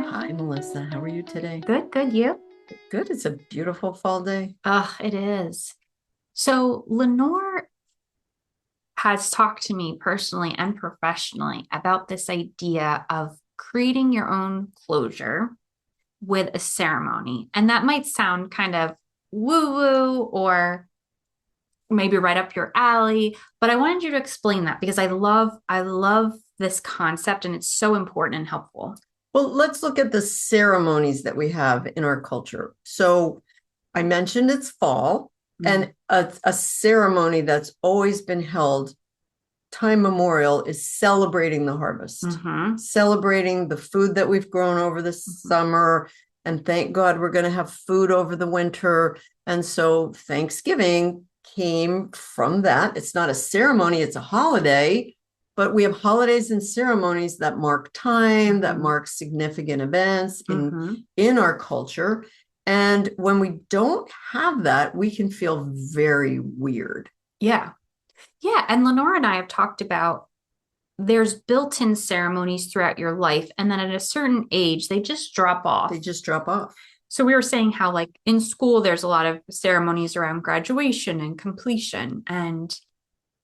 Hi, Melissa. How are you today? Good, good. You? Good. It's a beautiful fall day. It is. So Lenore has talked to me personally and professionally about this idea of creating your own closure with a ceremony. And that might sound kind of woo-woo or maybe right up your alley, but I wanted you to explain that because I love this concept and it's so important and helpful. Well, let's look at the ceremonies that we have in our culture. So I mentioned it's fall, Mm-hmm. and a ceremony that's always been held time memorial is celebrating the harvest, Mm-hmm. celebrating the food that we've grown over the summer. And thank God we're going to have food over the winter. And so Thanksgiving came from that. It's not a ceremony, it's a holiday, but we have holidays and ceremonies that mark time, that Mm-hmm. mark significant events Mm-hmm. in our culture. And when we don't have that, we can feel very weird. Yeah. Yeah, and Lenore and I have talked about there's built-in ceremonies throughout your life, and then at a certain age, they just drop They off. just drop off. So we were saying how, like in school, there's a lot of ceremonies around graduation and completion. And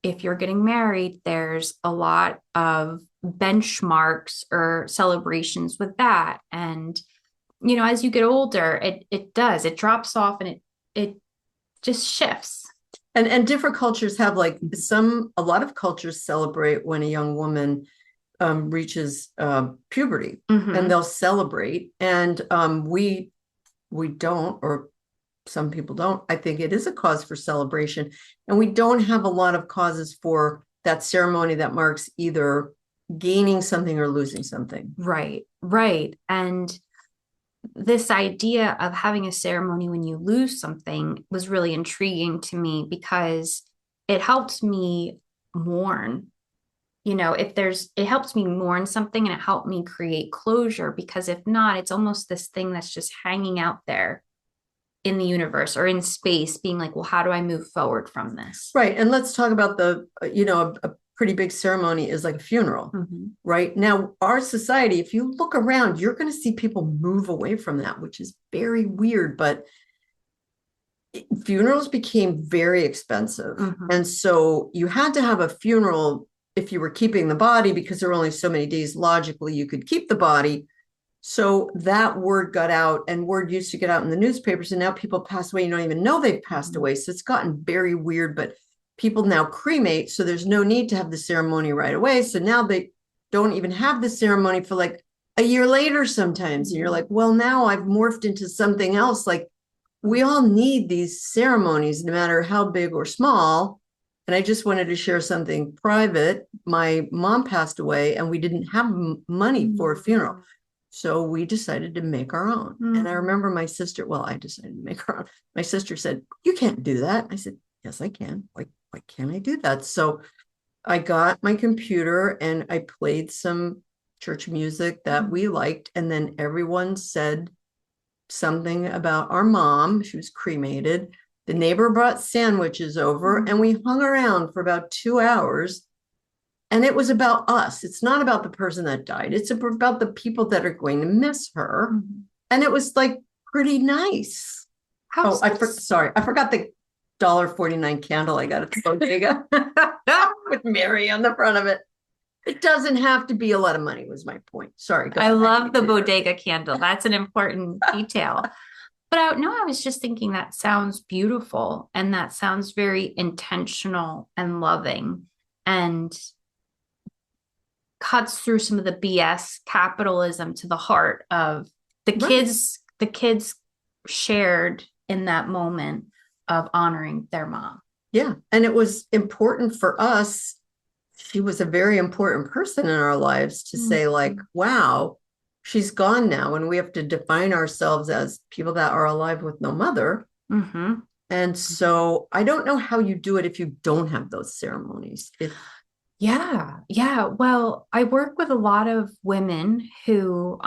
if you're getting married, there's a lot of benchmarks or celebrations with that. And as you get older, it drops off and it just shifts. And different cultures have like a lot of cultures celebrate when a young woman reaches puberty, and Mm-hmm. they'll celebrate. And we don't, or some people don't. I think it is a cause for celebration, and we don't have a lot of causes for that ceremony that marks either gaining something or losing something. Right, right. And this idea of having a ceremony when you lose something was really intriguing to me because it helped me mourn. If it helps me mourn something and it helped me create closure because if not, it's almost this thing that's just hanging out there in the universe or in space, being like, well, how do I move forward from this? Right. And let's talk about a pretty big ceremony is like a funeral, Mm-hmm. right? Now, our society, if you look around, you're going to see people move away from that, which is very weird. But funerals became very expensive. Mm-hmm. And so you had to have a funeral if you were keeping the body, because there were only so many days logically you could keep the body. So that word got out, and word used to get out in the newspapers, and now people pass away. You don't even know they've passed Mm-hmm. away. So it's gotten very weird, but people now cremate. So there's no need to have the ceremony right away. So now they don't even have the ceremony for like a year later sometimes. And you're like, well, now I've morphed into something else. Like, we all need these ceremonies, no matter how big or small. And I just wanted to share something private. My mom passed away, and we didn't have money for a funeral. So we decided to make our own. Mm-hmm. And I remember my sister, well, I decided to make our own. My sister said, "You can't do that." I said, "Yes, I can. Why can't I do that?" So I got my computer and I played some church music that we liked. And then everyone said something about our mom. She was cremated. The neighbor brought sandwiches over, and we hung around for about 2 hours. And it was about us. It's not about the person that died. It's about the people that are going to miss her. Mm-hmm. And it was like pretty nice. How's this? Sorry, I forgot the $1.49 candle I got at the bodega with Mary on the front of it. It doesn't have to be a lot of money, was my point. Sorry, go I ahead. love the bodega candle. That's an important detail. But I was just thinking that sounds beautiful and that sounds very intentional and loving and cuts through some of the BS capitalism to the heart of Right. the kids shared in that moment of honoring their mom. Yeah. And it was important for us. She was a very important person in our lives to say, like, Mm-hmm. wow, she's gone now. And we have to define ourselves as people that are alive with no mother. Mm-hmm. And so I don't know how you do it if you don't have those ceremonies. Yeah, yeah. Well, I work with a lot of women who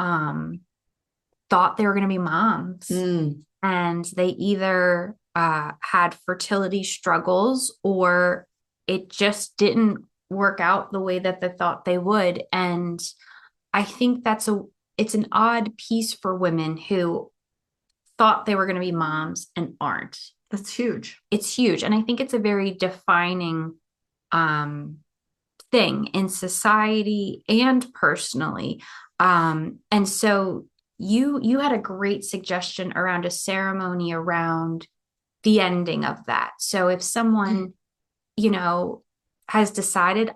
thought they were going to be moms, Mm, and they either had fertility struggles or it just didn't work out the way that they thought they would. And I think it's an odd piece for women who thought they were going to be moms and aren't. That's huge. It's huge. And I think it's a very defining thing in society and personally. And so you had a great suggestion around a ceremony around the ending of that. So if someone, has decided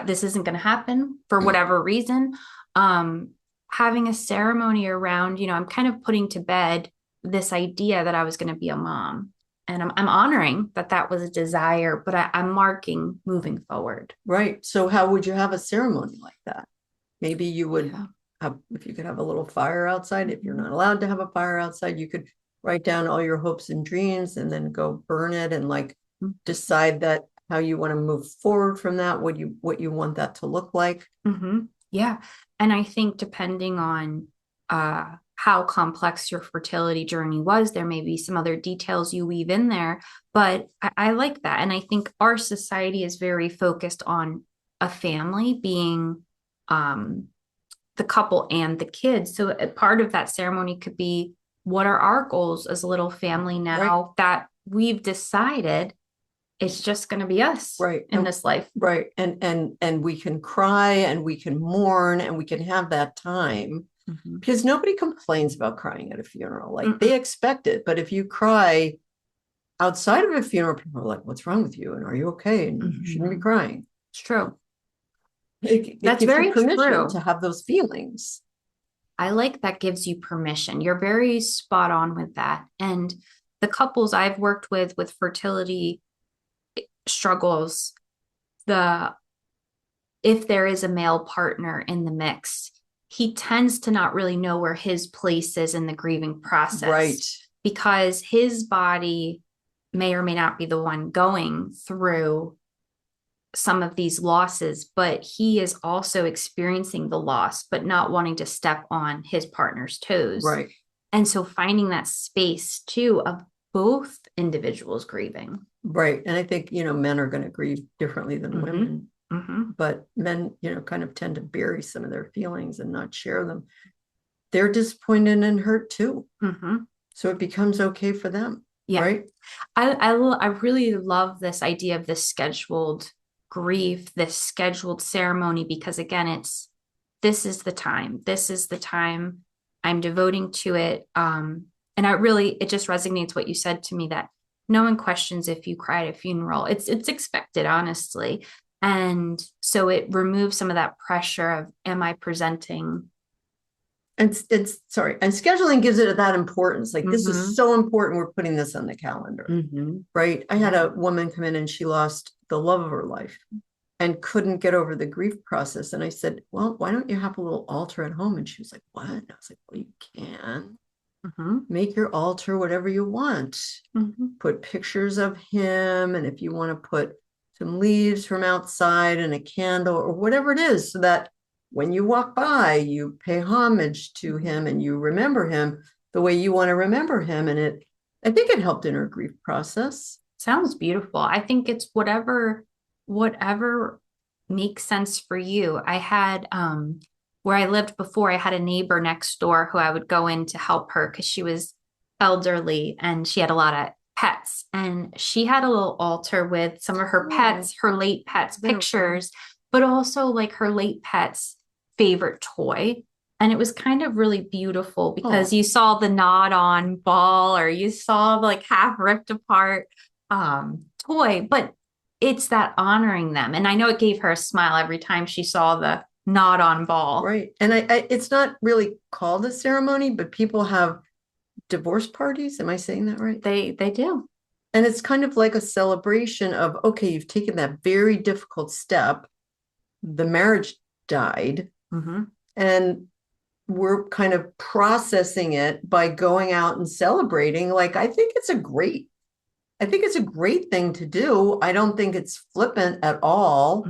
this isn't going to happen for whatever reason, having a ceremony around, I'm kind of putting to bed this idea that I was going to be a mom. And I'm honoring that was a desire, but I'm marking moving forward. Right. So how would you have a ceremony like that? Maybe you would have, if you could have a little fire outside, if you're not allowed to have a fire outside, you could write down all your hopes and dreams and then go burn it and decide that how you want to move forward from that, what you want that to look like. Mm-hmm. Yeah. And I think depending on how complex your fertility journey was, there may be some other details you weave in there, but I like that. And I think our society is very focused on a family being the couple and the kids. So a part of that ceremony could be, what are our goals as a little family now that we've decided it's just going to be us in this life. Right. And we can cry and we can mourn and we can have that time because nobody complains about crying at a funeral. They expect it. But if you cry outside of a funeral, people are like, what's wrong with you? And are you okay? And you shouldn't be crying. It's true. That's very true to have those feelings. I like that gives you permission. You're very spot on with that. And the couples I've worked with fertility struggles, if there is a male partner in the mix, he tends to not really know where his place is in the grieving process. Right. Because his body may or may not be the one going through some of these losses, but he is also experiencing the loss, but not wanting to step on his partner's toes. Right. And so finding that space too of both individuals grieving. Right. And I think, men are going to grieve differently than women, but men, kind of tend to bury some of their feelings and not share them. They're disappointed and hurt too. So it becomes okay for them. Yeah. Right. I really love this idea of this scheduled grief, this scheduled ceremony, because again, this is the time I'm devoting to it. And it just resonates what you said to me, that no one questions if you cry at a funeral. It's expected, honestly. And so it removes some of that pressure of, am I presenting? And scheduling gives it that importance. This is so important. We're putting this on the calendar, right? I had a woman come in and she lost the love of her life and couldn't get over the grief process. And I said, well, why don't you have a little altar at home? And she was like, what? And I was like, well, you can make your altar whatever you want. Put pictures of him. And if you want to put some leaves from outside and a candle or whatever it is, so that when you walk by, you pay homage to him and you remember him the way you want to remember him. And I think it helped in her grief process. Sounds beautiful. I think it's whatever makes sense for you. I had, where I lived before, I had a neighbor next door who I would go in to help her because she was elderly and she had a lot of pets. And she had a little altar with some of her pets, her late pets' pictures, but also her late pets' favorite toy. And it was kind of really beautiful because you saw the gnawed on ball, or you saw half ripped apart toy, but it's that honoring them. And I know it gave her a smile every time she saw the gnawed on ball. Right. And it's not really called a ceremony, but people have divorce parties. Am I saying that right? They do. And it's kind of like a celebration of, okay, you've taken that very difficult step. The marriage died. And we're kind of processing it by going out and celebrating. I think it's a great thing to do. I don't think it's flippant at all,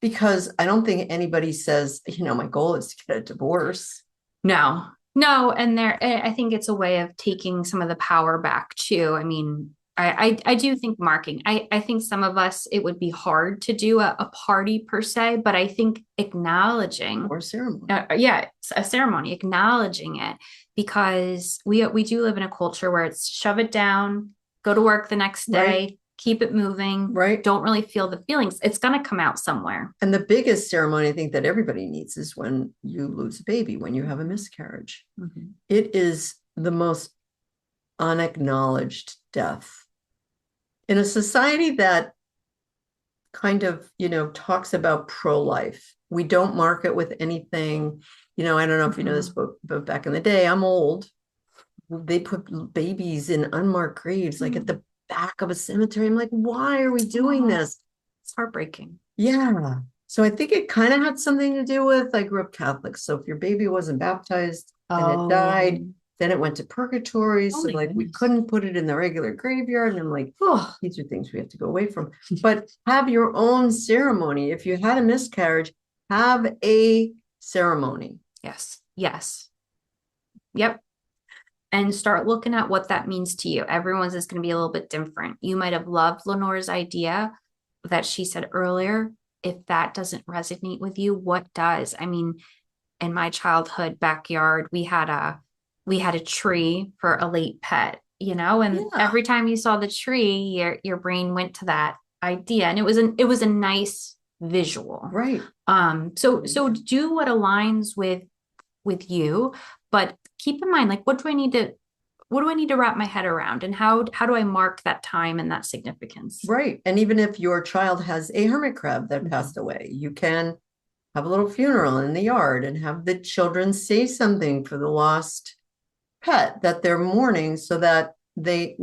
because I don't think anybody says, my goal is to get a divorce. No. And I think it's a way of taking some of the power back too. I mean, I do think marking. I think some of us, it would be hard to do a party per se, but I think acknowledging, Or ceremony. yeah, it's a ceremony, acknowledging it, because we do live in a culture where it's shove it down, go to work the next day, Right. keep it moving, Right. don't really feel the feelings. It's going to come out somewhere. And the biggest ceremony I think that everybody needs is when you lose a baby, when you have a miscarriage. Mhm. It is the most unacknowledged death in a society that kind of, talks about pro-life. We don't mark it with anything. I don't know if you know this, but back in the day, I'm old. They put babies in unmarked graves, like at the back of a cemetery. I'm like, why are we doing this? It's heartbreaking. Yeah. So I think it kind of had something to do with, I grew up Catholic. So if your baby wasn't baptized and it died, then it went to purgatory. So like we couldn't put it in the regular graveyard. And I'm like, oh, these are things we have to go away from. But have your own ceremony. If you had a miscarriage, have a ceremony. Yes. Yes. Yep. And start looking at what that means to you. Everyone's is going to be a little bit different. You might have loved Lenore's idea that she said earlier. If that doesn't resonate with you, what does? I mean, in my childhood backyard, we had a tree for a late pet, and every time you saw the tree, your brain went to that idea, and it was a nice visual. Right. So do what aligns with you, but keep in mind, like, what do I need to wrap my head around, and how do I mark that time and that significance? Right. And even if your child has a hermit crab that passed away, you can have a little funeral in the yard and have the children say something for the lost pet that they're mourning, so that they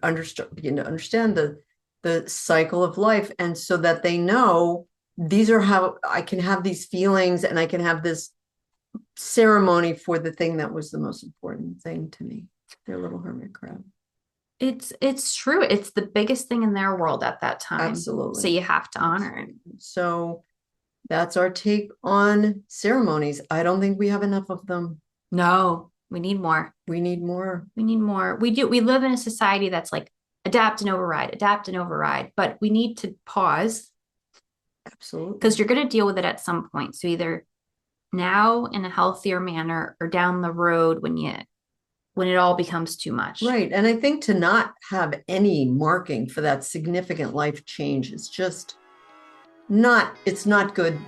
understand the cycle of life, and so that they know these are how I can have these feelings, and I can have this ceremony for the thing that was the most important thing to me, their little hermit crab. It's true. It's the biggest thing in their world at that time. Absolutely. So you have to honor it. So that's our take on ceremonies. I don't think we have enough of them. No, we need more. We need more. We need more. We do. We live in a society that's like adapt and override, but we need to pause. Absolutely. Because you're going to deal with it at some point. So either now in a healthier manner, or down the road when it all becomes too much. Right. And I think to not have any marking for that significant life change is just it's not good.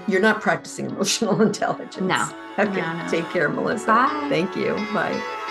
You're not practicing emotional intelligence. No. Okay. No. Take care, Melissa. Bye. Thank you. Bye.